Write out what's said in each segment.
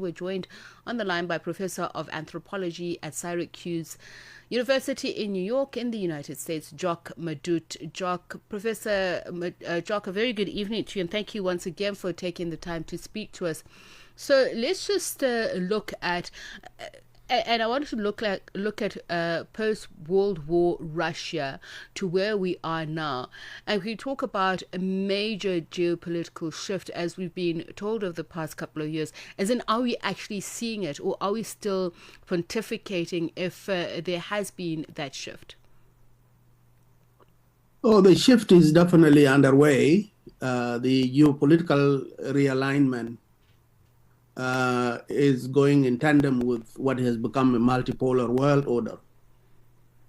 we're joined on the line by Professor of Anthropology at Syracuse University in New York in the United States, Jok Madut Jok. Professor Jok, a very good evening to you, and thank you once again for taking the time to speak to us. So let's just look at... and I want to look at post-World War Russia to where we are now. And we talk about a major geopolitical shift as we've been told over the past couple of years. As in, are we actually seeing it, or are we still pontificating if there has been that shift? Oh, the shift is definitely underway. The geopolitical realignment is going in tandem with what has become a multipolar world order.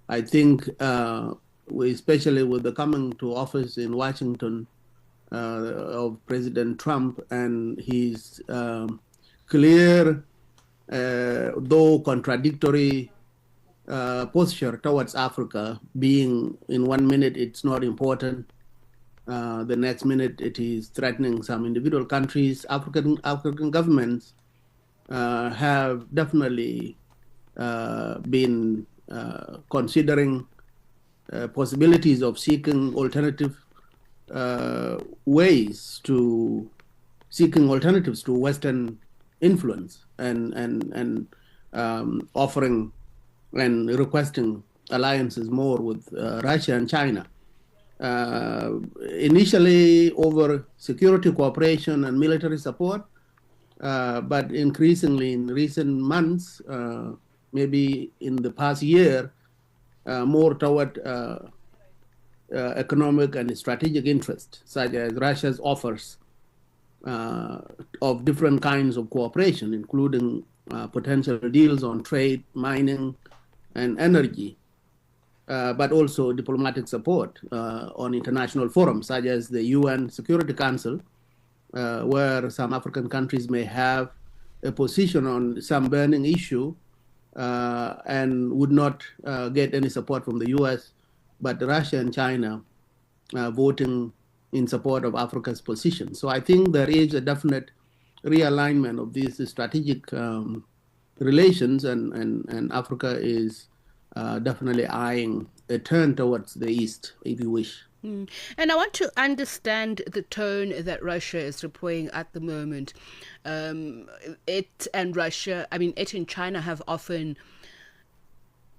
I think, especially with the coming to office in Washington of President Trump and his clear, though contradictory posture towards Africa, being in 1 minute it's not important, the next minute it is threatening some individual countries. African governments have definitely been considering possibilities of seeking alternative ways to seeking alternatives to Western influence and offering and requesting alliances more with Russia and China. Initially over security cooperation and military support, but increasingly in recent months, maybe in the past year, more toward economic and strategic interest, such as Russia's offers of different kinds of cooperation, including potential deals on trade, mining, and energy. But also diplomatic support on international forums, such as the UN Security Council, where some African countries may have a position on some burning issue and would not get any support from the US, but Russia and China voting in support of Africa's position. So I think there is a definite realignment of these strategic relations, and Africa is definitely eyeing a turn towards the East, if you wish. And I want to understand the tone that Russia is deploying at the moment. It and China have often,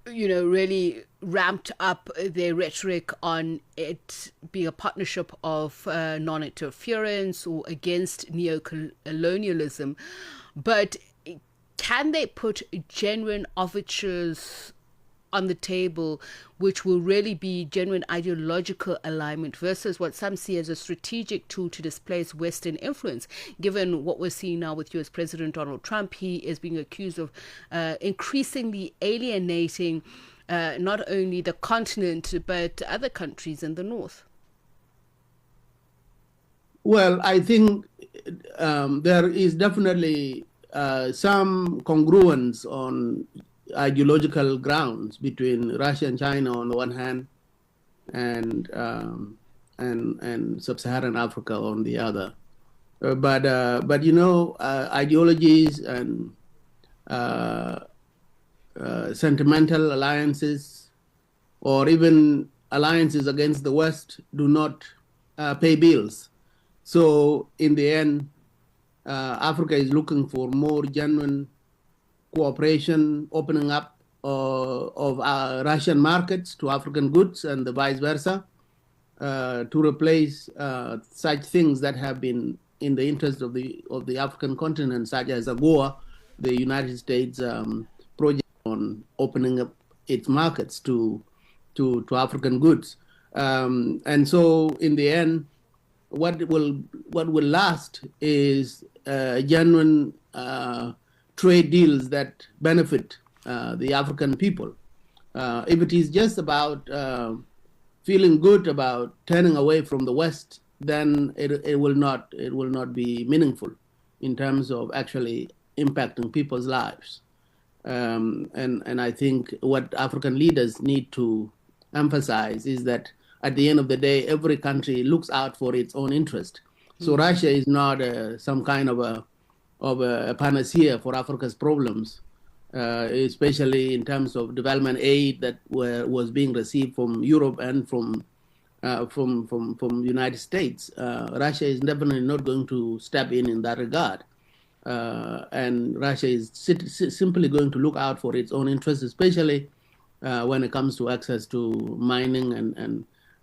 really ramped up their rhetoric on it being a partnership of non-interference or against neo-colonialism. But can they put genuine overtures on the table which will really be genuine ideological alignment versus what some see as a strategic tool to displace Western influence? Given what we're seeing now with US President Donald Trump, he is being accused of increasingly alienating not only the continent but other countries in the north. Well, I think there is definitely some congruence on ideological grounds between Russia and China on the one hand, and sub-Saharan Africa on the other. But ideologies and sentimental alliances, or even alliances against the West, do not pay bills. So in the end, Africa is looking for more genuine cooperation, opening up of Russian markets to African goods and the vice versa, to replace such things that have been in the interest of the African continent, such as AGOA, the United States project on opening up its markets to African goods. And so in the end, what will last is genuine trade deals that benefit the African people. If it is just about feeling good about turning away from the West, then it will not be meaningful in terms of actually impacting people's lives. And I think what African leaders need to emphasize is that at the end of the day, every country looks out for its own interest. So Russia is not some kind of a panacea for Africa's problems, especially in terms of development aid that was being received from Europe and from the United States. Russia is definitely not going to step in that regard. And Russia is simply going to look out for its own interests, especially when it comes to access to mining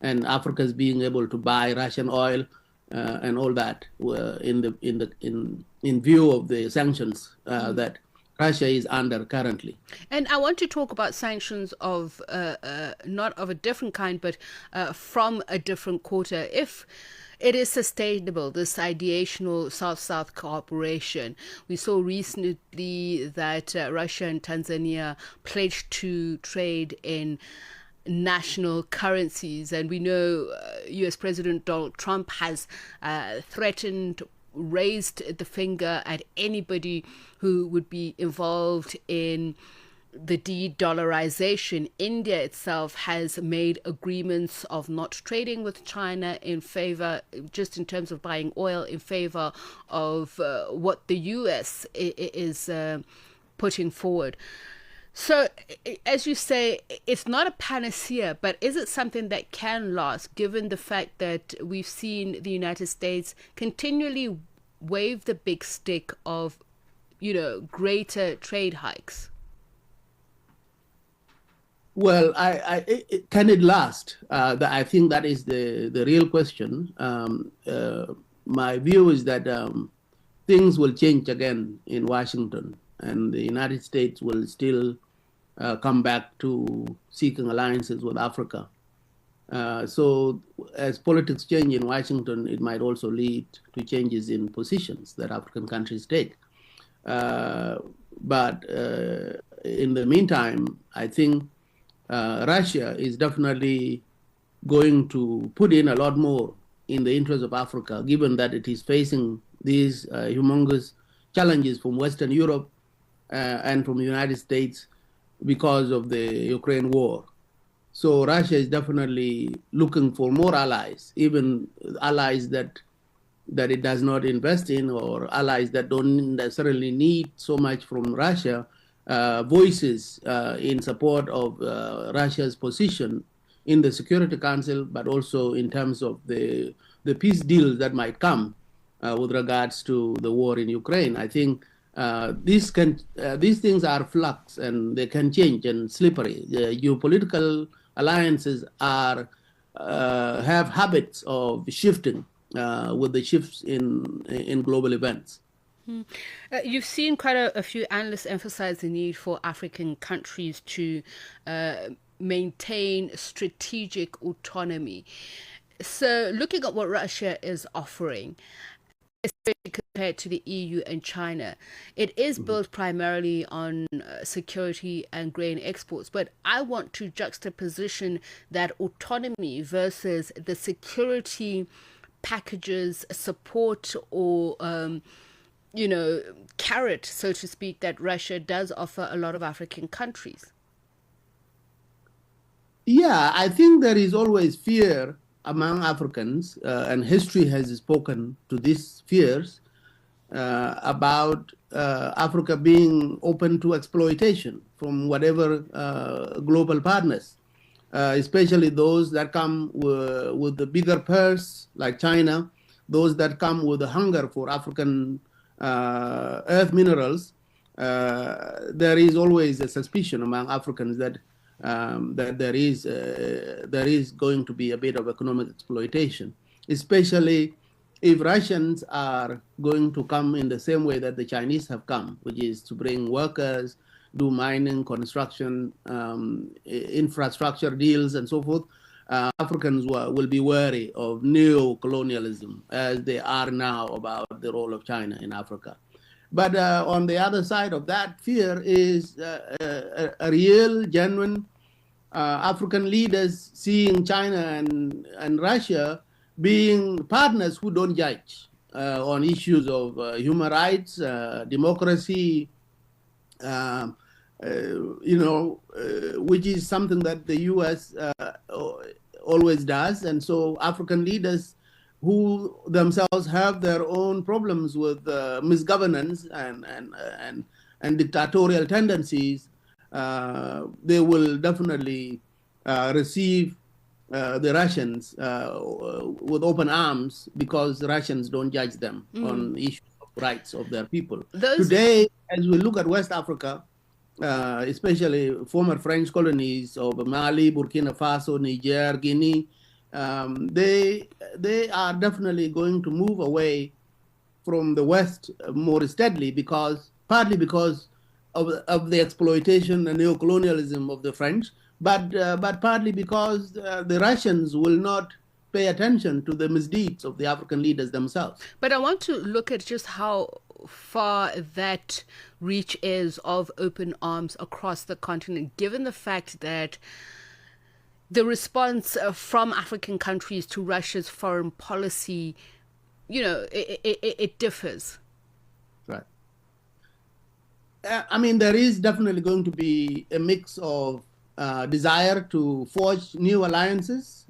and Africa's being able to buy Russian oil and all that in view of the sanctions that Russia is under currently. And I want to talk about sanctions of not of a different kind, but from a different quarter. If it is sustainable, this ideational South-South cooperation. We saw recently that Russia and Tanzania pledged to trade in national currencies, and we know US President Donald Trump has threatened, raised the finger at anybody who would be involved in the de-dollarization. India itself has made agreements of not trading with China in favor, just in terms of buying oil, in favor of what the US is putting forward. So, as you say, it's not a panacea, but is it something that can last, given the fact that we've seen the United States continually wave the big stick of, greater trade hikes? Well, can it last? I think that is the real question. My view is that things will change again in Washington, and the United States will still come back to seeking alliances with Africa. So as politics change in Washington, it might also lead to changes in positions that African countries take. But in the meantime, I think Russia is definitely going to put in a lot more in the interest of Africa, given that it is facing these humongous challenges from Western Europe and from the United States because of the Ukraine war. So Russia is definitely looking for more allies, even allies that it does not invest in, or allies that don't necessarily need so much from Russia, voices in support of Russia's position in the Security Council, but also in terms of the peace deals that might come with regards to the war in Ukraine. I think these things are flux, and they can change and slippery. The geopolitical alliances have habits of shifting with the shifts in global events. You've seen quite a few analysts emphasize the need for African countries to maintain strategic autonomy. So looking at what Russia is offering, especially compared to the EU and China, it is built primarily on security and grain exports. But I want to juxtaposition that autonomy versus the security packages, support, or carrot, so to speak, that Russia does offer a lot of African countries. Yeah, I think there is always fear among Africans, and history has spoken to these fears about Africa being open to exploitation from whatever global partners, especially those that come with the bigger purse, like China, those that come with the hunger for African earth minerals. There is always a suspicion among Africans that there is going to be a bit of economic exploitation, especially if Russians are going to come in the same way that the Chinese have come, which is to bring workers, do mining, construction, infrastructure deals, and so forth. Africans will be wary of neo-colonialism, as they are now about the role of China in Africa. But on the other side of that fear is a real, genuine African leaders seeing China and Russia being partners who don't judge on issues of human rights, democracy, which is something that the U.S. always does. And so African leaders who themselves have their own problems with misgovernance and dictatorial tendencies, they will definitely receive the Russians with open arms, because the Russians don't judge them on issues of rights of their people. Today, as we look at West Africa, especially former French colonies of Mali, Burkina Faso, Niger, Guinea, they are definitely going to move away from the West more steadily, partly because of the exploitation and neocolonialism of the French, but partly because the Russians will not pay attention to the misdeeds of the African leaders themselves. But I want to look at just how far that reach is of open arms across the continent, given the fact that the response from African countries to Russia's foreign policy, it differs. Right. I mean, there is definitely going to be a mix of desire to forge new alliances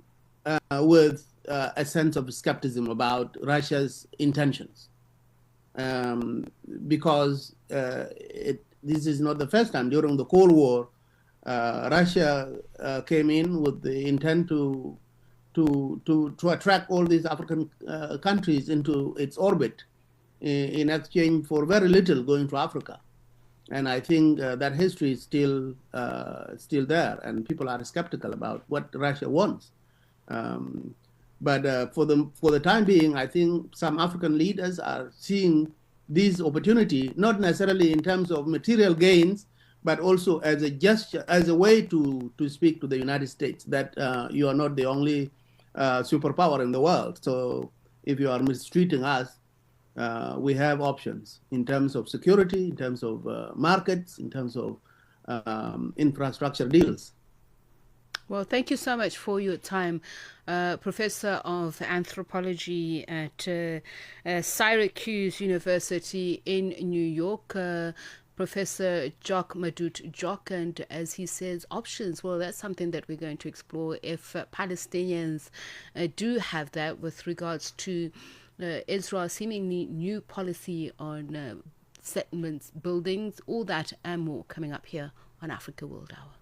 with a sense of skepticism about Russia's intentions. Because this is not the first time. During the Cold War, Russia came in with the intent to attract all these African countries into its orbit in exchange for very little going to Africa. And I think that history is still there, and people are skeptical about what Russia wants. But for the time being, I think some African leaders are seeing this opportunity, not necessarily in terms of material gains, but also as a gesture, as a way to speak to the United States that you are not the only superpower in the world. So if you are mistreating us, we have options in terms of security, in terms of markets, in terms of infrastructure deals. Well, thank you so much for your time, Professor of Anthropology at Syracuse University in New York, Professor Jok Madut Jok. And as he says, options, well, that's something that we're going to explore if Palestinians do have that with regards to Israel's seemingly new policy on settlements, buildings, all that and more coming up here on Africa World Hour.